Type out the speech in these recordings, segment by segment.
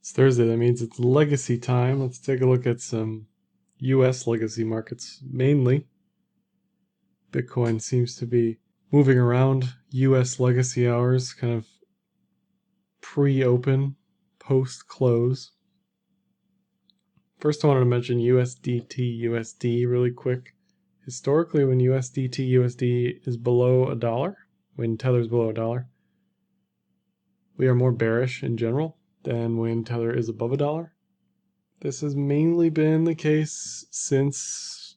It's Thursday, that means it's legacy time. Let's take a look at some US legacy markets mainly. Bitcoin seems to be moving around US legacy hours, kind of pre-open, post-close. First I wanted to mention USDT USD really quick. Historically, when USDT USD is below $1, when Tether is below $1, we are more bearish in general than when Tether is above $1. This has mainly been the case since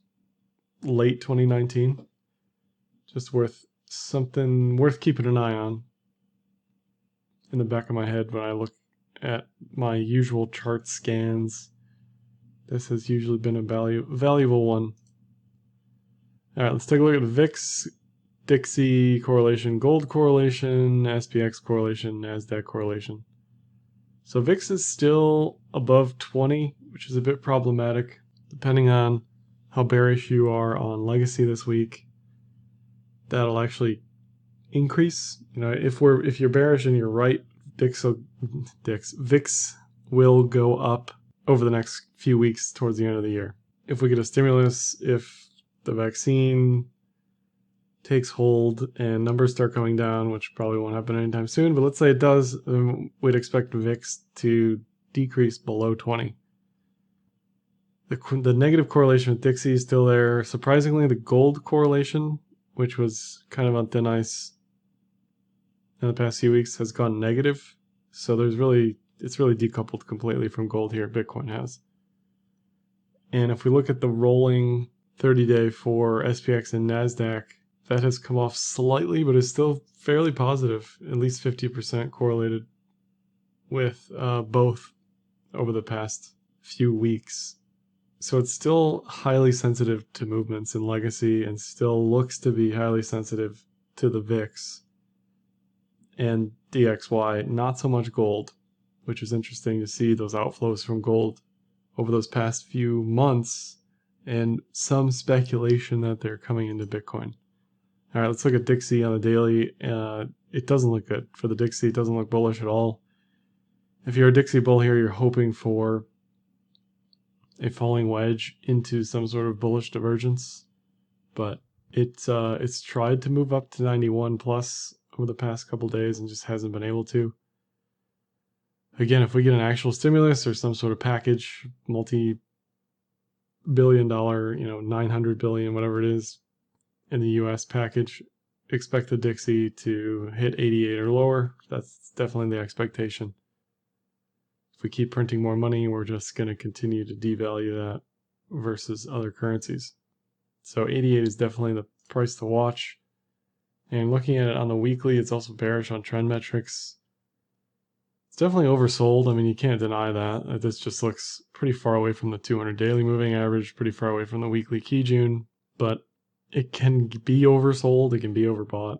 late 2019. Just something worth keeping an eye on in the back of my head when I look at my usual chart scans. This has usually been a valuable one. All right, let's take a look at the VIX DXY correlation, gold correlation, SPX correlation, NASDAQ correlation. So VIX is still above 20, which is a bit problematic, depending on how bearish you are on legacy this week. That'll actually increase. You know, if you're bearish and you're right, VIX will go up over the next few weeks towards the end of the year. If we get a stimulus, if the vaccine takes hold and numbers start coming down, which probably won't happen anytime soon, but let's say it does, we'd expect VIX to decrease below 20. The negative correlation with DXY is still there. Surprisingly, the gold correlation, which was kind of on thin ice in the past few weeks, has gone negative. So it's really decoupled completely from gold here, Bitcoin has. And if we look at the rolling 30-day for SPX and NASDAQ, that has come off slightly, but is still fairly positive, at least 50% correlated with both over the past few weeks. So it's still highly sensitive to movements in legacy and still looks to be highly sensitive to the VIX and DXY, not so much gold, which is interesting to see those outflows from gold over those past few months and some speculation that they're coming into Bitcoin. All right, let's look at DXY on the daily. It doesn't look good for the DXY. It doesn't look bullish at all. If you're a DXY bull here, you're hoping for a falling wedge into some sort of bullish divergence, but it's tried to move up to 91 plus over the past couple days and just hasn't been able to. Again, if we get an actual stimulus or some sort of package, multi-billion-dollar, 900 billion, whatever it is, in the US package, expect the DXY to hit 88 or lower. That's definitely the expectation. If we keep printing more money, we're just going to continue to devalue that versus other currencies. So 88 is definitely the price to watch. And looking at it on the weekly, it's also bearish on trend metrics. It's definitely oversold. I mean, you can't deny that. This just looks pretty far away from the 200 daily moving average, pretty far away from the weekly key June, but it can be oversold, it can be overbought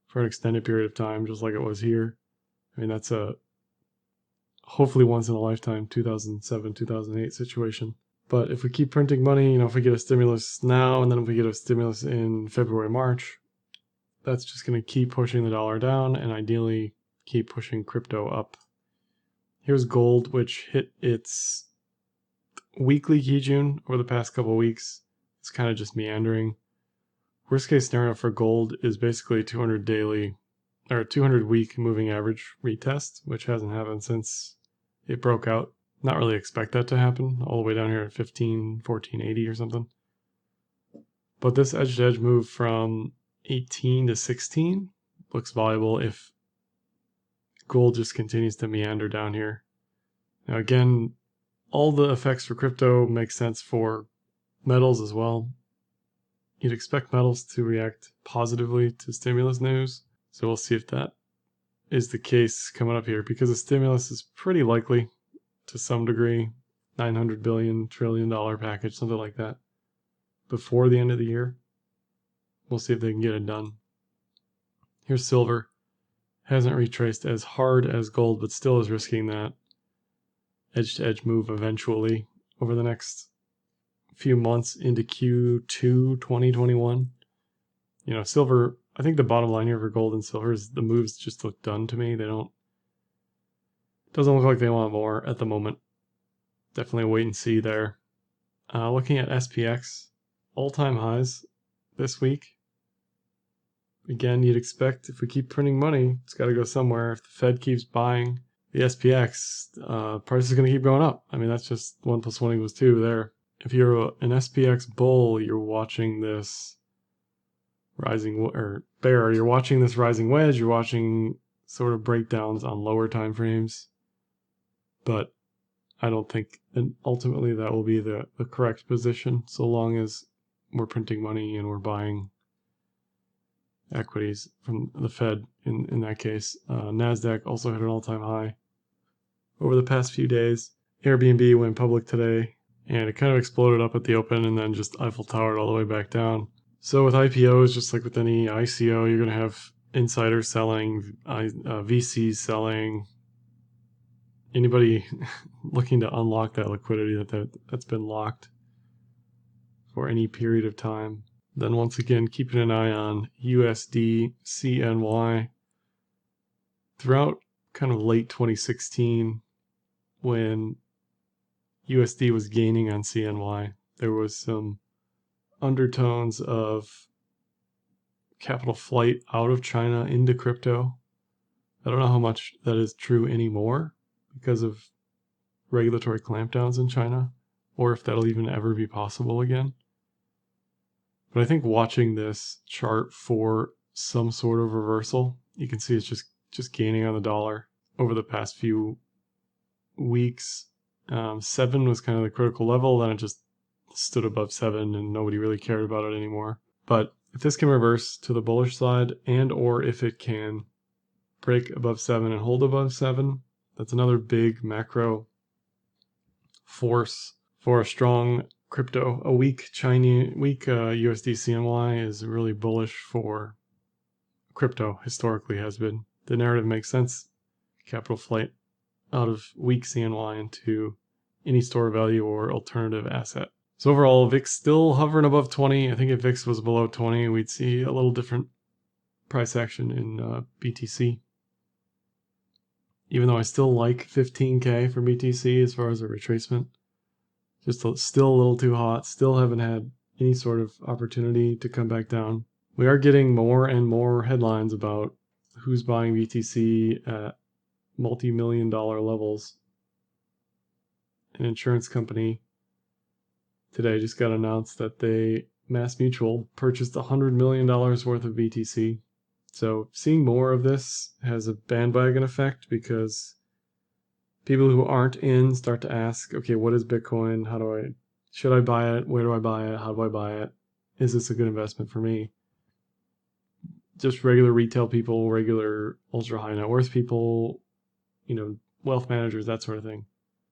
for an extended period of time, just like it was here. I mean, that's a hopefully once in a lifetime 2007, 2008 situation. But if we keep printing money, if we get a stimulus now, and then if we get a stimulus in February, March, that's just going to keep pushing the dollar down and ideally keep pushing crypto up. Here's gold, which hit its weekly key June over the past couple of weeks. It's kind of just meandering. Worst case scenario for gold is basically 200 daily or 200 week moving average retest, which hasn't happened since it broke out. Not really expect that to happen all the way down here at 1480 or something. But this edge to edge move from 18 to 16 looks valuable if gold just continues to meander down here. Now again, all the effects for crypto make sense for metals as well. You'd expect metals to react positively to stimulus news. So we'll see if that is the case coming up here, because the stimulus is pretty likely to some degree, $900 billion, trillion package, something like that, before the end of the year. We'll see if they can get it done. Here's silver. Hasn't retraced as hard as gold, but still is risking that edge-to-edge move eventually over the next few months into Q2 2021. Silver, I think the bottom line here for gold and silver is the moves just look done to me. They don't Doesn't look like they want more at the moment. Definitely a wait and see there. Looking at SPX, all-time highs this week. Again, you'd expect if we keep printing money, it's got to go somewhere. If the Fed keeps buying the SPX, price is going to keep going up. I mean, that's just 1 + 1 = 2 there. If you're an SPX bull, you're watching this rising, or bear, you're watching this rising wedge, you're watching sort of breakdowns on lower time frames. But I don't think, and ultimately that will be the correct position, so long as we're printing money and we're buying equities from the Fed in that case. NASDAQ also hit an all-time high over the past few days. Airbnb went public today, and it kind of exploded up at the open and then just Eiffel Towered all the way back down. So with IPOs, just like with any ICO, you're going to have insiders selling, VCs selling, anybody looking to unlock that liquidity that's been locked for any period of time. Then once again, keeping an eye on USDCNY. Throughout kind of late 2016, when USD was gaining on CNY, there was some undertones of capital flight out of China into crypto. I don't know how much that is true anymore because of regulatory clampdowns in China, or if that'll even ever be possible again. But I think watching this chart for some sort of reversal, you can see it's just gaining on the dollar over the past few weeks. 7 was kind of the critical level, then it just stood above 7 and nobody really cared about it anymore. But if this can reverse to the bullish side, and or if it can break above 7 and hold above 7, that's another big macro force for a strong crypto. A weak USDCNY is really bullish for crypto, historically has been. The narrative makes sense. Capital flight out of weak CNY into any store of value or alternative asset. So overall, VIX still hovering above 20. I think if VIX was below 20, we'd see a little different price action in BTC. Even though I still like 15K for BTC as far as a retracement. Still a little too hot. Still haven't had any sort of opportunity to come back down. We are getting more and more headlines about who's buying BTC at multi-million-dollar levels. An insurance company today just got announced that Mass Mutual purchased $100 million worth of BTC. So seeing more of this has a bandwagon effect because people who aren't in start to ask, okay, what is Bitcoin? Should I buy it? Where do I buy it? How do I buy it? Is this a good investment for me? Just regular retail people, regular ultra high net worth people, wealth managers, that sort of thing.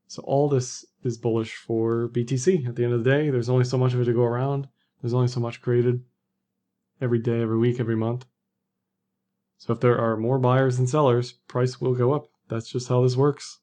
So all this is bullish for BTC. At the end of the day, there's only so much of it to go around. There's only so much created every day, every week, every month. So if there are more buyers than sellers, price will go up. That's just how this works.